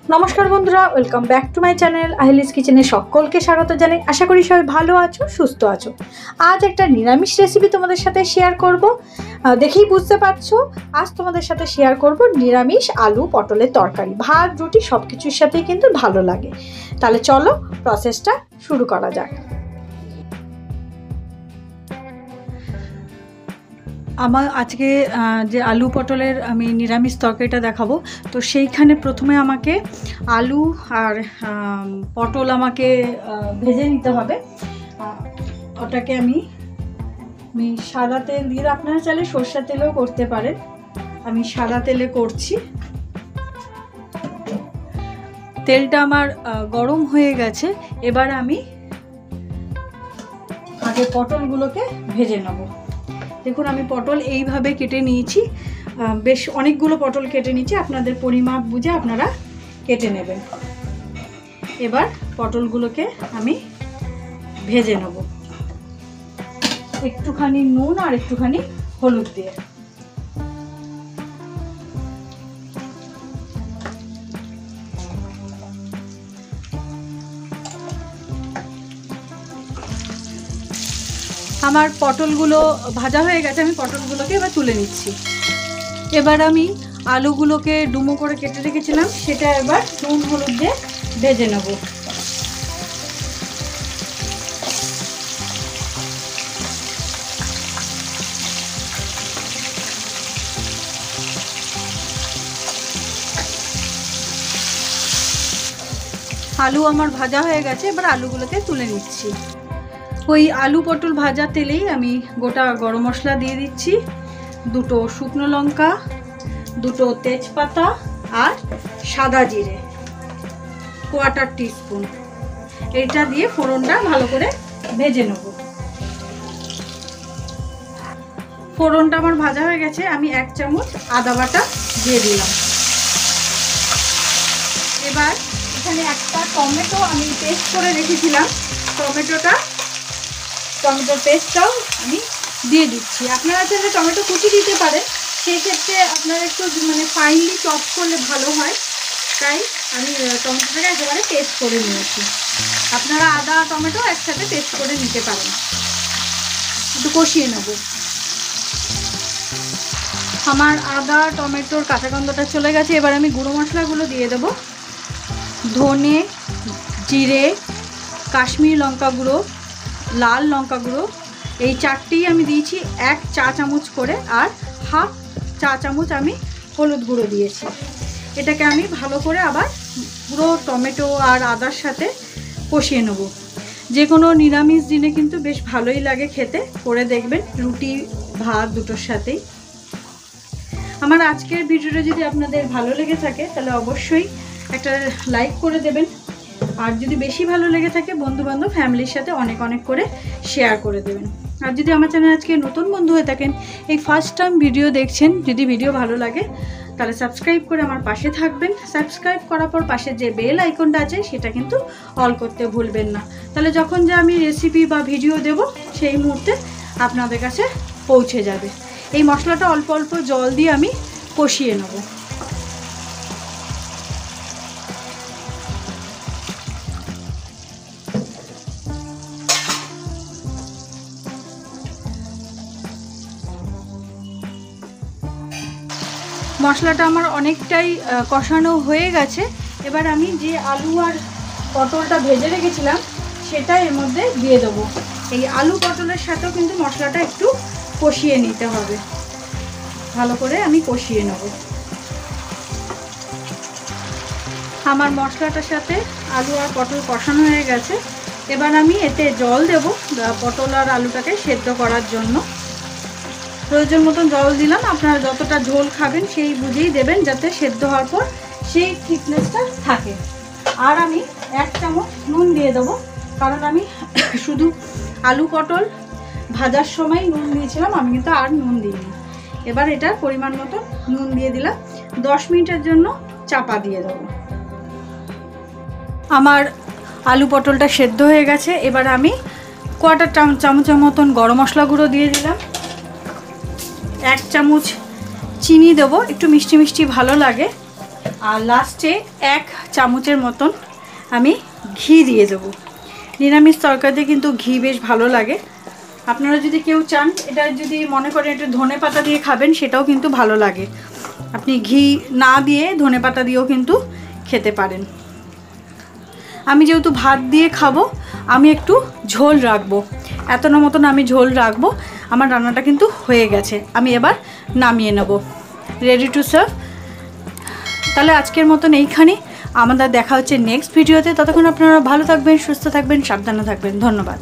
नमस्कार बंधुरा welcome back to my channel আহিলিস किचेने सकलके स्वागत जानाई। आशा करी सबाई भालो आछो सुस्थ आछो। आज एक निरामिष रेसिपि तोमादेर साथे शेयर करब। देखेई बुझते पारछो आज तोमादेर साथे शेयर करब निरामिष आलू पटलेर तरकारी। भात रुटी सबकिछुर साथेई किन्तु भालो लागे। ताहले चलो प्रसेसटा शुरू करा जाक। আমার আজকে যে আলু পটলের আমি নিরামিষ তরকারিটা দেখাবো। তো সেইখানে প্রথমে আমাকে আলু আর পটল আমাকে ভেজে নিতে হবে। ওটাকে আমি সাদা তেল দিয়ে, আপনারা চাইলে সরষের তেলেও করতে পারেন, আমি সাদা তেলে করছি। তেলটা আমার গরম হয়ে গেছে। এবার আমি আগে পটলগুলোকে ভেজে নেব। দেখুন আমি পটল এইভাবে কেটে নিয়েছি, বেশ অনেকগুলো পটল কেটে নিয়েছি। আপনাদের পরিমাপ বুঝে আপনারা কেটে নেবেন। এবার পটলগুলোকে আমি ভেজে নেব একটুখানি নুন আর একটুখানি হলুদ দিয়ে। আমার পটলগুলো ভাজা হয়ে গেছে, আমি পটলগুলোকে এবার তুলে নিচ্ছি। এবার আমি আলুগুলোকে ডুমো করে কেটে রেখেছিলাম, সেটা এবার নুন হলুদ দিয়ে ভেজে নেব। আলু আমার ভাজা হয়ে গেছে, এবার আলুগুলোকে তুলে নিচ্ছি। ওই আলু পটল ভাজা তেলেই আমি গোটা গরম মশলা দিয়ে দিচ্ছি, দুটো শুকনো লঙ্কা, দুটো তেজপাতা আর সাদা জিরে কোয়ার্টার টিস্পুন। এইটা দিয়ে ফোড়নটা ভালো করে ভেজে নেব। ফোড়নটা আমার ভাজা হয়ে গেছে, আমি 1 চামচ আদা বাটা দিয়ে দিলাম। এবার এখানে একটা টমেটো আমি পেস্ট করে রেখেছিলাম, টমেটোর পেস্টটাও আমি দিয়ে দিচ্ছি। আপনারা চাইলে টমেটো কুচি দিতে পারেন, সেই ক্ষেত্রে আপনারা একটু ফাইনলি চপ করলে ভালো হয়, তাই আমি টমেটোটাকে একেবারে পেস্ট করে নিয়েছি। আপনারা আদা টমেটো একসাথে পেস্ট করে নিতে পারেন। একটু কষিয়ে নেব। আমার আদা টমেটোর কাঁচা গন্ধটা চলে গেছে। এবার আমি গুঁড়ো মশলাগুলো দিয়ে দেব। ধনে, জিরে, কাশ্মীরি লঙ্কা গুঁড়ো, লাল লঙ্কা গুঁড়ো, এই 4টেই আমি দিয়েছি 1 চা চামচ করে, আর হাফ চা চামচ আমি হলুদ গুঁড়ো দিয়েছি। এটাকে আমি ভালো করে আবার পুরো টমেটো আর আদার সাথে কষিয়ে নেব। যে কোনো নিরামিষ দিনে কিন্তু বেশ ভালোই লাগে খেতে, করে দেখবেন রুটি ভাত দুটোর সাথেই। আমার আজকের ভিডিওটা যদি আপনাদের ভালো লেগে থাকে তাহলে অবশ্যই একটা লাইক করে দেবেন, আর যদি বেশি ভালো লেগে থাকে বন্ধুবান্ধব ফ্যামিলির সাথে অনেক অনেক করে শেয়ার করে দেবেন। আর যদি আমার চ্যানেল আজকে নতুন বন্ধু হয়ে থাকেন, এই ফার্স্ট টাইম ভিডিও দেখছেন, যদি ভিডিও ভালো লাগে তাহলে সাবস্ক্রাইব করে আমার পাশে থাকবেন। সাবস্ক্রাইব করার পর পাশে যে বেল আইকনটা আছে সেটা কিন্তু অল করতে ভুলবেন না, তাহলে যখন যে আমি রেসিপি বা ভিডিও দেব সেই মুহূর্তে আপনাদের কাছে পৌঁছে যাবে। এই মশলাটা অল্প অল্প জল দিয়ে আমি কষিয়ে নেব। মশলাটা আমার অনেকটাই কষানো হয়ে গেছে। এবার আমি যে আলু আর পটলটা ভেজে রেখেছিলাম সেটা এর মধ্যে দিয়ে দেবো। এই আলু পটলের সাথেও কিন্তু মশলাটা একটু কষিয়ে নিতে হবে, ভালো করে আমি কষিয়ে নেব। আমার মশলাটার সাথে আলু আর পটল কষানো হয়ে গেছে। এবার আমি এতে জল দেব পটল আর আলুটাকে সেদ্ধ করার জন্য। প্রয়োজন মতন জল দিলাম, আপনারা যতটা ঝোল খাবেন সেই বুঝেই দেবেন, যাতে সেদ্ধ হওয়ার পর সেই থিকনেসটা থাকে। আর আমি 1 চামচ নুন দিয়ে দেবো, কারণ আমি শুধু আলু পটল ভাজার সময় নুন দিয়েছিলাম, আমি কিন্তু আর নুন দিইনি। এবার এটার পরিমাণ মতো নুন দিয়ে দিলাম। 10 মিনিটের জন্য চাপা দিয়ে দেবো। আমার আলু পটলটা সেদ্ধ হয়ে গেছে। এবার আমি কোয়ার্টার চামচের মতন গরম মশলা গুঁড়ো দিয়ে দিলাম। 1 চামচ চিনি দেবো, একটু মিষ্টি মিষ্টি ভালো লাগে। আর লাস্টে 1 চামচের মতন আমি ঘি দিয়ে দেবো। নিরামিষ তরকারিতে কিন্তু ঘি বেশ ভালো লাগে। আপনারা যদি কেউ চান এটা যদি মনে করেন একটু ধনেপাতা দিয়ে খাবেন সেটাও কিন্তু ভালো লাগে। আপনি ঘি না দিয়ে ধনেপাতা দিয়েও কিন্তু খেতে পারেন। আমি যেহেতু ভাত দিয়ে খাবো আমি একটু ঝোল রাখবো, এতটা মতন আমি ঝোল রাখবো। আমার রান্নাটা কিন্তু হয়ে গেছে, আমি এবার নামিয়ে নেব। Ready to serve. তাহলে আজকের মতন এইখানেই, আমাদের দেখা হচ্ছে নেক্সট ভিডিওতে। ততক্ষণ আপনারা ভালো থাকবেন, সুস্থ থাকবেন, সাবধানে থাকবেন। ধন্যবাদ।